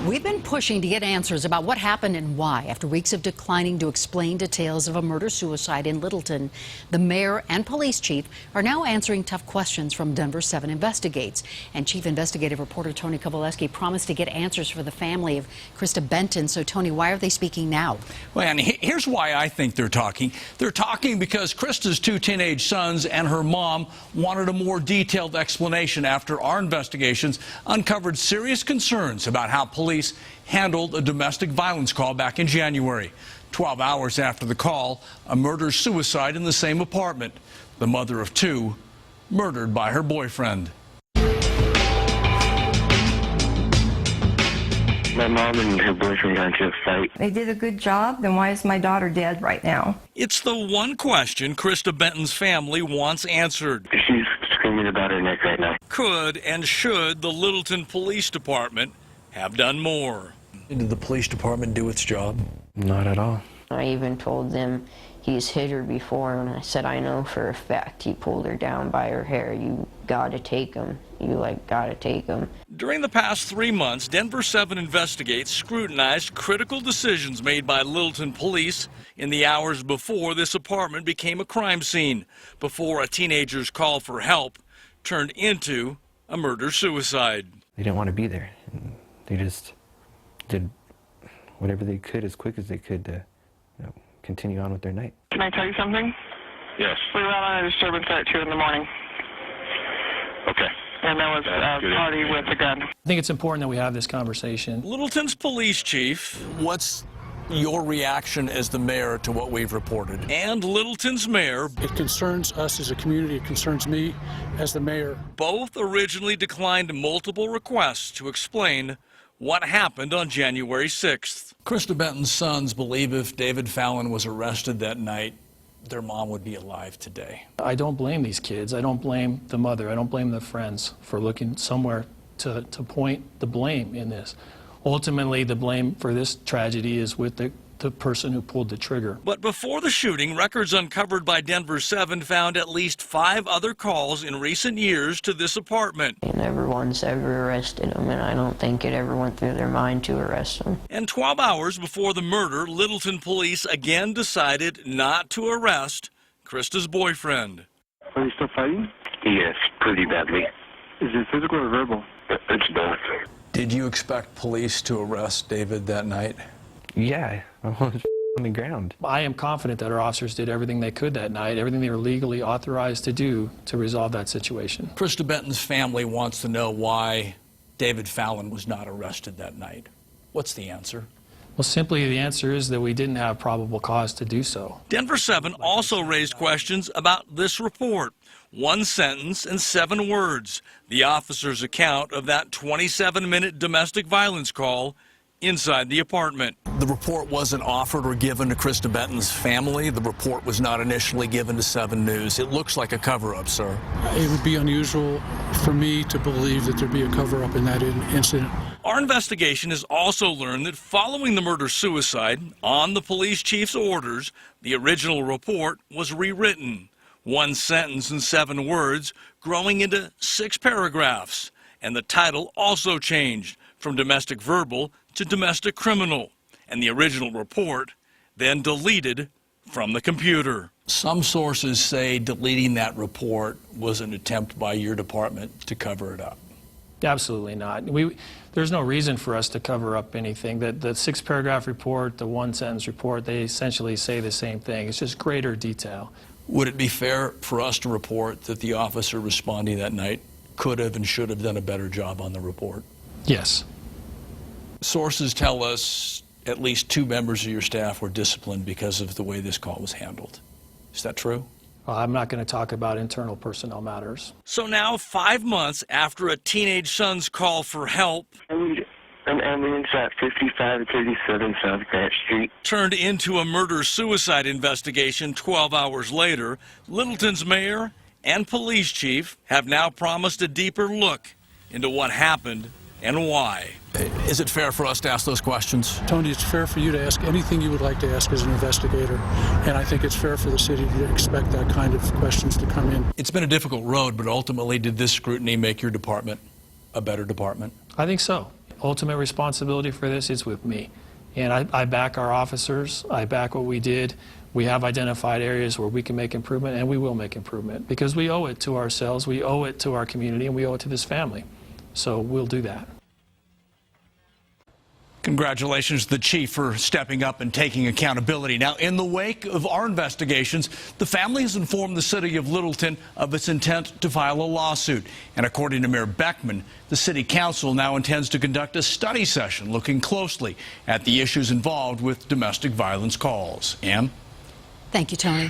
We've been pushing to get answers about what happened and why. After weeks of declining to explain details of a murder-suicide in Littleton, the mayor and police chief are now answering tough questions from Denver 7 Investigates. And Chief Investigative Reporter Tony Kovaleski promised to get answers for the family of Krista Benton. So, Tony, why are they speaking now? Well, and here's why I think they're talking. They're talking because Krista's 2 teenage sons and her mom wanted a more detailed explanation after our investigations uncovered serious concerns about how police handled a domestic violence call back in January. 12 hours after the call, a murder-suicide in the same apartment. The mother of 2 murdered by her boyfriend. My mom and her boyfriend got into a fight. They did a good job, then why is my daughter dead right now? It's the one question Krista Benton's family wants answered. She's screaming about her neck right now. Could and should the Littleton Police Department have done more? Did the police department do its job? Not at all. I even told them he's hit her before, and I said, I know for a fact he pulled her down by her hair. You gotta take him. You, gotta take him. During the past 3 months, Denver 7 Investigates scrutinized critical decisions made by Littleton police in the hours before this apartment became a crime scene, before a teenager's call for help turned into a murder-suicide. They didn't want to be there. They just did whatever they could as quick as they could to continue on with their night. Can I tell you something? Yes. We were out on a disturbance at 2 in the morning. Okay. And there was a party with a gun. I think it's important that we have this conversation. Littleton's police chief, what's your reaction as the mayor to what we've reported? And Littleton's mayor. It concerns us as a community. It concerns me as the mayor. Both originally declined multiple requests to explain what happened on January 6th. Krista Benton's sons believe if David Fallon was arrested that night, their mom would be alive today. I don't blame these kids. I don't blame the mother. I don't blame the friends for looking somewhere to point the blame in this. Ultimately, the blame for this tragedy is with the person who pulled the trigger. But before the shooting, records uncovered by Denver 7 found at least 5 other calls in recent years to this apartment. They never once ever arrested him, and I don't think it ever went through their mind to arrest him. And 12 hours before the murder, Littleton police again decided not to arrest Krista's boyfriend. Are you still fighting? Yes, pretty badly. Is it physical or verbal? It's both. Did you expect police to arrest David that night? Yeah, I was on the ground. I am confident that our officers did everything they could that night, everything they were legally authorized to do to resolve that situation. Krista Benton's family wants to know why David Fallon was not arrested that night. What's the answer? Well, simply the answer is that we didn't have probable cause to do so. Denver 7 also raised questions about this report. 1 sentence and 7 words. The officer's account of that 27-minute domestic violence call inside the apartment. The report wasn't offered or given to Krista Benton's family. The report was not initially given to 7 News. It looks like a cover-up, sir. It would be unusual for me to believe that there'd be a cover-up in that incident. Our investigation has also learned that following the murder-suicide, on the police chief's orders, the original report was rewritten. 1 sentence and 7 words, growing into 6 paragraphs. And the title also changed from domestic verbal to domestic criminal. And the original report then deleted from the computer. Some sources say deleting that report was an attempt by your department to cover it up. Absolutely not. There's no reason for us to cover up anything. The 6-paragraph report, the 1-sentence report, they essentially say the same thing. It's just greater detail. Would it be fair for us to report that the officer responding that night could have and should have done a better job on the report? Yes. Sources tell us at least 2 members of your staff were disciplined because of the way this call was handled. Is that true? Well, I'm not going to talk about internal personnel matters. So now, 5 months after a teenage son's call for help, I need an ambulance at 5537 South Grant Street. Turned into a murder-suicide investigation 12 hours later, Littleton's mayor and police chief have now promised a deeper look into what happened and why. Is it fair for us to ask those questions? Tony, it's fair for you to ask anything you would like to ask as an investigator, and I think it's fair for the city to expect that kind of questions to come in. It's been a difficult road, but ultimately, did this scrutiny make your department a better department? I think so. ultimate responsibility for this is with me. And I back our officers. I back what we did. We have identified areas where we can make improvement, and we will make improvement because we owe it to ourselves, we owe it to our community, and we owe it to this family. So we'll do that. Congratulations to the chief for stepping up and taking accountability. Now, in the wake of our investigations, the family has informed the city of Littleton of its intent to file a lawsuit. And according to Mayor Beckman, the city council now intends to conduct a study session looking closely at the issues involved with domestic violence calls. Ann? Thank you, Tony.